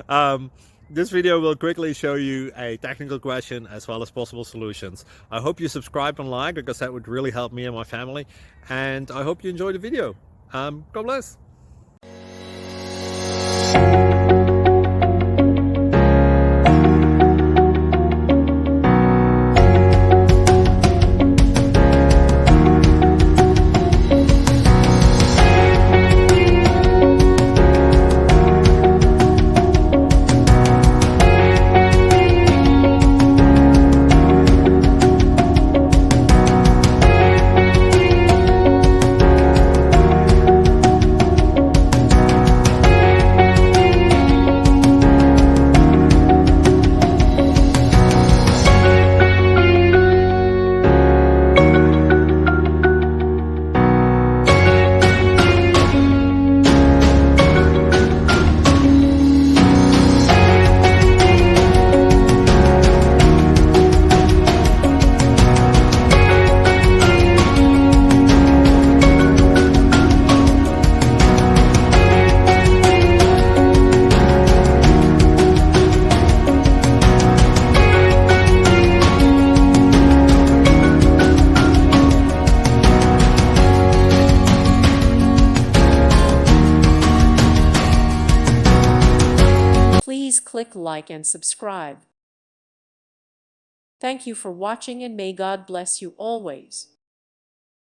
um, this video will quickly show you a technical question as well as possible solutions. I hope you subscribe and like, because that would really help me and my family. And I hope you enjoy the video. God bless. Please click like and subscribe. Thank you for watching, and may God bless you always.